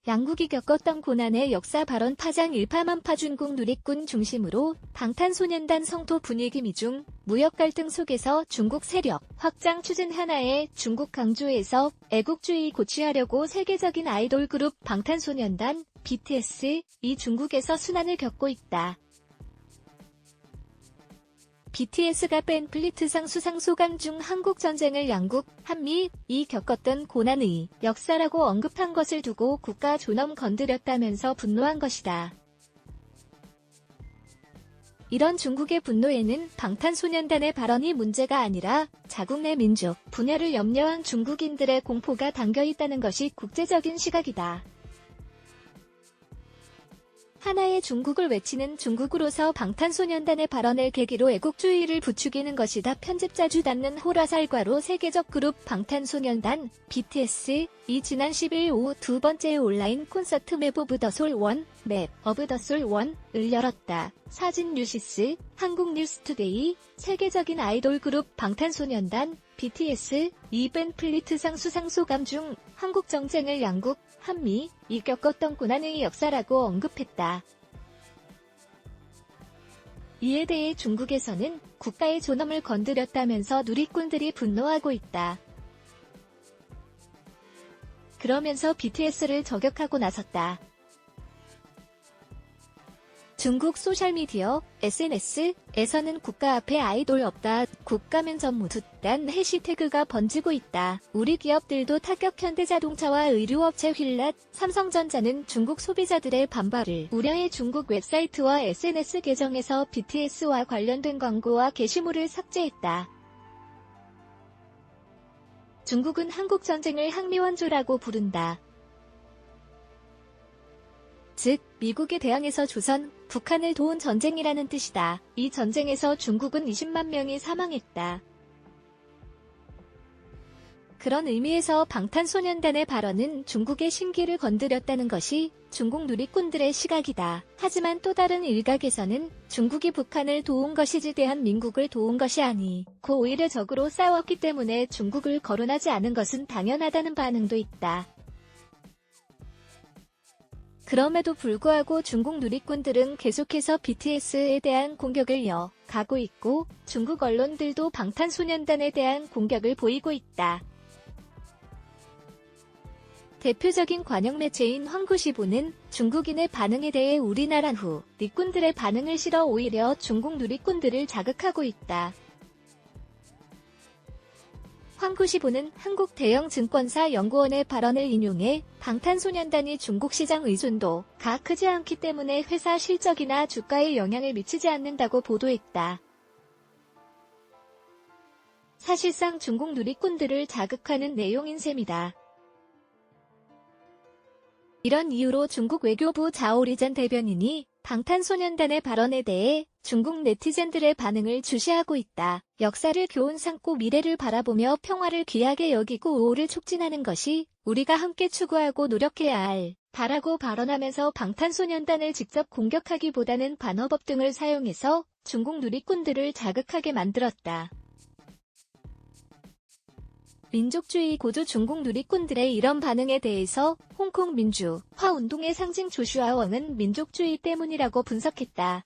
양국이 겪었던 고난의 역사 발언 파장 일파만파 중국 누리꾼 중심으로 방탄소년단 성토 분위기 미중, 무역 갈등 속에서 중국 세력 확장 추진 하나에 중국 강조에서 애국주의 고취하려고 세계적인 아이돌 그룹 방탄소년단, BTS, 이 중국에서 순환을 겪고 있다. BTS가 팬플리트상 수상 소감 중 한국전쟁을 양국, 한미이 겪었던 고난의 역사라고 언급한 것을 두고 국가 존엄 건드렸다면서 분노한 것이다. 이런 중국의 분노에는 방탄소년단의 발언이 문제가 아니라 자국 내 민족, 분열을 염려한 중국인들의 공포가 담겨있다는 것이 국제적인 시각이다. 하나의 중국을 외치는 중국으로서 방탄소년단의 발언을 계기로 애국주의를 부추기는 것이다. 편집자 주 닫는 호라살과로 세계적 그룹 방탄소년단, BTS, 이 지난 10일 오후 두 번째 온라인 콘서트 맵 오브 더 솔 1을 열었다. 사진 뉴시스, 한국뉴스투데이, 세계적인 아이돌 그룹 방탄소년단, BTS, 팬플리트상 수상 소감 중 한국 정쟁을 양국, 한미이 겪었던 고난의 역사라고 언급했다. 이에 대해 중국에서는 국가의 존엄을 건드렸다면서 누리꾼들이 분노하고 있다. 그러면서 BTS를 저격하고 나섰다. 중국 소셜미디어, SNS에서는 국가 앞에 아이돌 없다, 국가면 전무 단 해시태그가 번지고 있다. 우리 기업들도 타격 현대자동차와 의류업체 휠랏, 삼성전자는 중국 소비자들의 반발을 우려해 중국 웹사이트와 SNS 계정에서 BTS와 관련된 광고와 게시물을 삭제했다. 중국은 한국전쟁을 항미원조라고 부른다. 즉, 미국에 대항해서 조선, 북한을 도운 전쟁이라는 뜻이다. 이 전쟁에서 중국은 20만 명이 사망했다. 그런 의미에서 방탄소년단의 발언은 중국의 신기를 건드렸다는 것이 중국 누리꾼들의 시각이다. 하지만 또 다른 일각에서는 중국이 북한을 도운 것이지 대한민국을 도운 것이 아니고 오히려 적으로 싸웠기 때문에 중국을 거론하지 않은 것은 당연하다는 반응도 있다. 그럼에도 불구하고 중국 누리꾼들은 계속해서 BTS에 대한 공격을 이어가고 있고 중국 언론들도 방탄소년단에 대한 공격을 보이고 있다. 대표적인 관영 매체인 황구시보는 중국인의 반응에 대해 우리나라 누리꾼들의 반응을 실어 오히려 중국 누리꾼들을 자극하고 있다. 황구시보는 한국 대형 증권사 연구원의 발언을 인용해 방탄소년단이 중국 시장 의존도가 크지 않기 때문에 회사 실적이나 주가에 영향을 미치지 않는다고 보도했다. 사실상 중국 누리꾼들을 자극하는 내용인 셈이다. 이런 이유로 중국 외교부 자오리전 대변인이 방탄소년단의 발언에 대해 중국 네티즌들의 반응을 주시하고 있다. 역사를 교훈 삼고 미래를 바라보며 평화를 귀하게 여기고 우호를 촉진하는 것이 우리가 함께 추구하고 노력해야 할 바라고 발언하면서 방탄소년단을 직접 공격하기보다는 반어법 등을 사용해서 중국 누리꾼들을 자극하게 만들었다. 민족주의 고조 중국 누리꾼들의 이런 반응에 대해서 홍콩 민주화 운동의 상징 조슈아 웡은 민족주의 때문이라고 분석했다.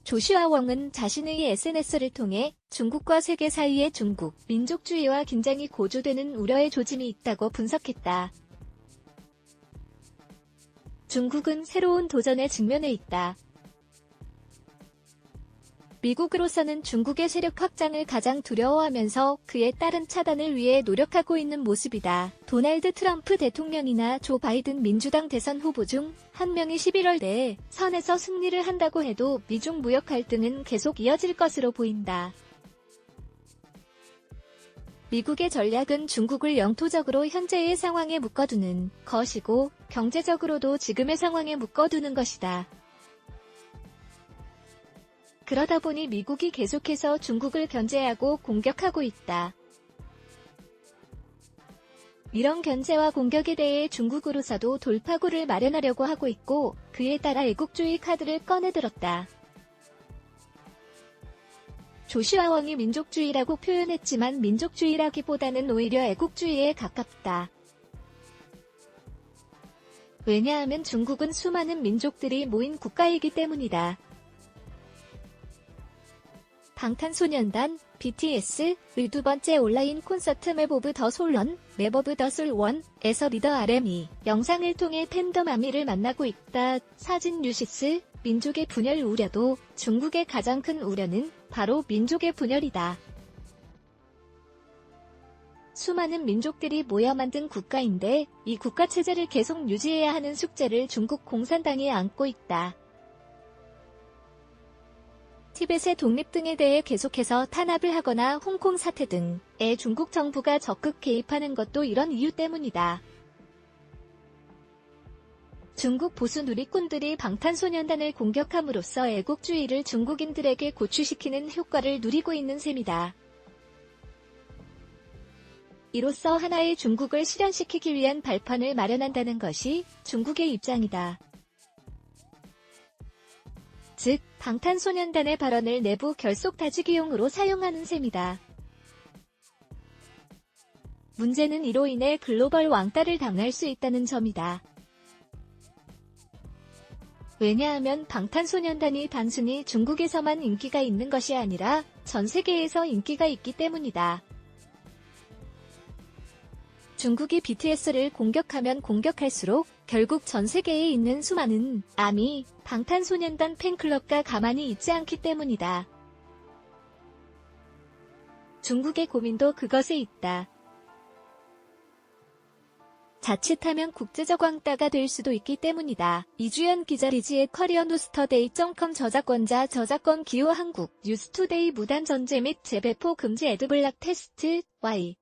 조슈아 웡은 자신의 SNS를 통해 중국과 세계 사이에 중국 민족주의와 긴장이 고조되는 우려의 조짐이 있다고 분석했다. 중국은 새로운 도전에 직면해 있다. 미국으로서는 중국의 세력 확장을 가장 두려워하면서 그에 따른 차단을 위해 노력하고 있는 모습이다. 도널드 트럼프 대통령이나 조 바이든 민주당 대선 후보 중 한 명이 11월 내에 선에서 승리를 한다고 해도 미중 무역 갈등은 계속 이어질 것으로 보인다. 미국의 전략은 중국을 영토적으로 현재의 상황에 묶어두는 것이고 경제적으로도 지금의 상황에 묶어두는 것이다. 그러다 보니 미국이 계속해서 중국을 견제하고 공격하고 있다. 이런 견제와 공격에 대해 중국으로서도 돌파구를 마련하려고 하고 있고 그에 따라 애국주의 카드를 꺼내들었다. 조슈아 웡이 민족주의라고 표현했지만 민족주의라기보다는 오히려 애국주의에 가깝다. 왜냐하면 중국은 수많은 민족들이 모인 국가이기 때문이다. 방탄소년단 BTS의 두 번째 온라인 콘서트 맵 오브 더 솔런, 맵 오브 더 솔원에서 리더 RM이 영상을 통해 팬덤 아미를 만나고 있다. 사진 뉴시스, 민족의 분열 우려도 중국의 가장 큰 우려는 바로 민족의 분열이다. 수많은 민족들이 모여 만든 국가인데 이 국가 체제를 계속 유지해야 하는 숙제를 중국 공산당이 안고 있다. 티벳의 독립 등에 대해 계속해서 탄압을 하거나 홍콩 사태 등에 중국 정부가 적극 개입하는 것도 이런 이유 때문이다. 중국 보수 누리꾼들이 방탄소년단을 공격함으로써 애국주의를 중국인들에게 고취시키는 효과를 누리고 있는 셈이다. 이로써 하나의 중국을 실현시키기 위한 발판을 마련한다는 것이 중국의 입장이다. 즉, 방탄소년단의 발언을 내부 결속 다지기용으로 사용하는 셈이다. 문제는 이로 인해 글로벌 왕따를 당할 수 있다는 점이다. 왜냐하면 방탄소년단이 단순히 중국에서만 인기가 있는 것이 아니라 전 세계에서 인기가 있기 때문이다. 중국이 BTS를 공격하면 공격할수록 결국 전 세계에 있는 수많은 아미, 방탄소년단 팬클럽과 가만히 있지 않기 때문이다. 중국의 고민도 그것에 있다. 자칫하면 국제적 왕따가 될 수도 있기 때문이다. 이주연 기자 리지의 커리어누스터데이.com 저작권자 저작권 기호 한국 뉴스투데이 무단 전제 및 재배포 금지 애드블락 테스트 Y